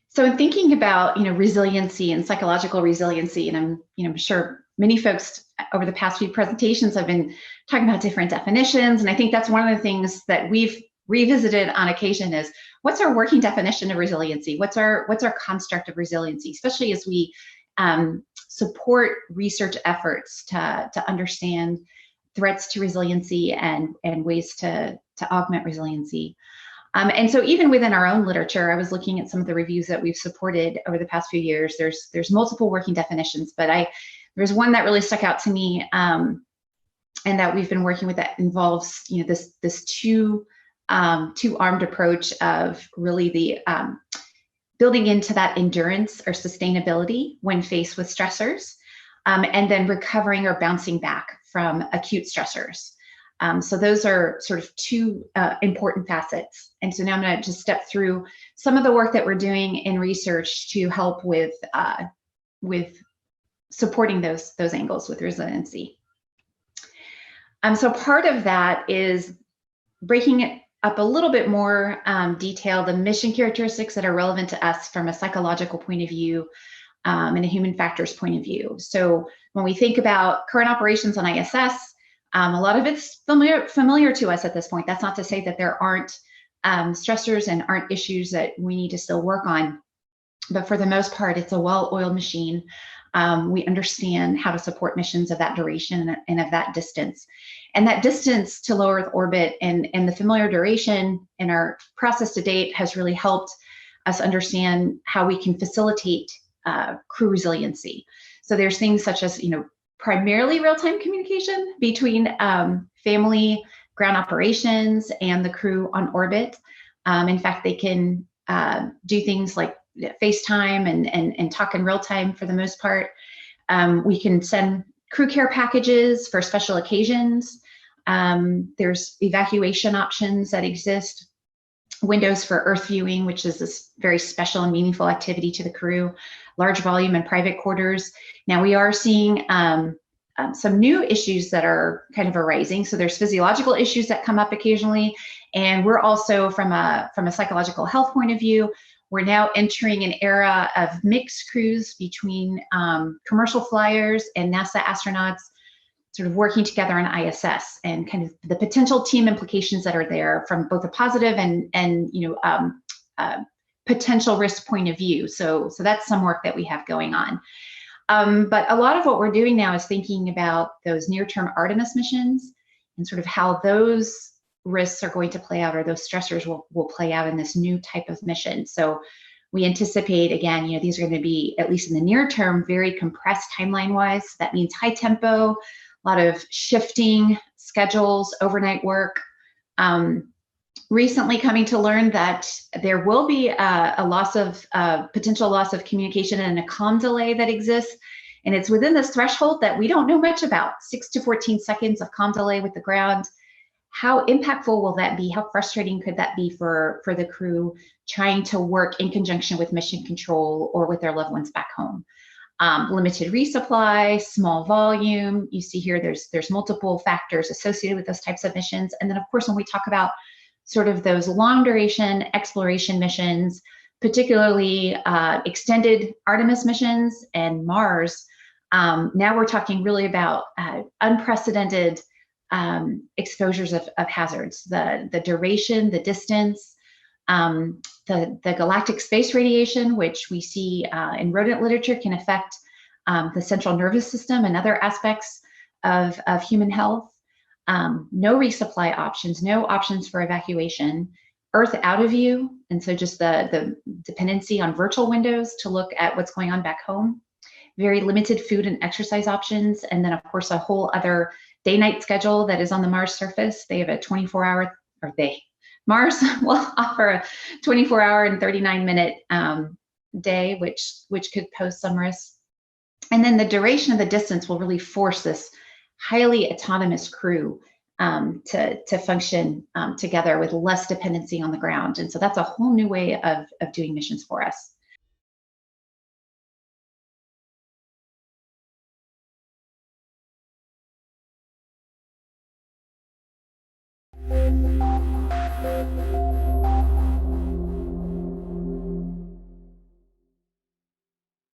So in thinking about, resiliency and psychological resiliency, and I'm sure many folks over the past few presentations have been talking about different definitions, and I think that's one of the things that we've revisited on occasion is what's our working definition of resiliency? What's our construct of resiliency, especially as we support research efforts to understand threats to resiliency and ways to augment resiliency. And so even within our own literature, I was looking at some of the reviews that we've supported over the past few years. There's multiple working definitions, but there's one that really stuck out to me, and that we've been working with that involves this two-armed approach of really the building into that endurance or sustainability when faced with stressors, and then recovering or bouncing back from acute stressors. So those are sort of two important facets. And so now I'm going to just step through some of the work that we're doing in research to help with supporting those angles with resiliency. So part of that is breaking it up a little bit more detail, the mission characteristics that are relevant to us from a psychological point of view and a human factors point of view. So when we think about current operations on ISS, a lot of it's familiar to us at this point. That's not to say that there aren't stressors and aren't issues that we need to still work on. But for the most part, it's a well-oiled machine. We understand how to support missions of that duration and of that distance. And that distance to low Earth orbit and the familiar duration in our process to date has really helped us understand how we can facilitate crew resiliency. So there's things such as, primarily real-time communication between family ground operations and the crew on orbit. In fact, they can do things like FaceTime and talk in real time for the most part. We can send crew care packages for special occasions. There's evacuation options that exist. Windows for Earth viewing, which is this very special and meaningful activity to the crew, large volume and private quarters. Now we are seeing some new issues that are kind of arising. So there's physiological issues that come up occasionally. And we're also from a psychological health point of view, we're now entering an era of mixed crews between commercial flyers and NASA astronauts sort of working together on ISS, and kind of the potential team implications that are there from both a positive and potential risk point of view. So that's some work that we have going on. But a lot of what we're doing now is thinking about those near-term Artemis missions and sort of how those risks are going to play out, or those stressors will play out in this new type of mission. So we anticipate, again, these are going to be, at least in the near term, very compressed timeline-wise. That means high tempo, a lot of shifting schedules, overnight work. Recently coming to learn that there will be a potential loss of communication and a comm delay that exists. And it's within this threshold that we don't know much about, 6 to 14 seconds of comm delay with the ground. How impactful will that be? How frustrating could that be for the crew trying to work in conjunction with mission control or with their loved ones back home? Limited resupply, small volume. You see here there's multiple factors associated with those types of missions. And then of course, when we talk about sort of those long duration exploration missions, particularly extended Artemis missions and Mars, now we're talking really about unprecedented exposures of hazards, the duration, the distance, the galactic space radiation, which we see in rodent literature can affect the central nervous system and other aspects of human health. No resupply options, no options for evacuation, Earth out of view, and so just the dependency on virtual windows to look at what's going on back home. Very limited food and exercise options, and then of course a whole other day-night schedule that is on the Mars surface. They have a 24-hour, Mars will offer a 24-hour and 39-minute day, which could pose some risks. And then the duration of the distance will really force this highly autonomous crew to function together with less dependency on the ground. And so that's a whole new way of doing missions for us.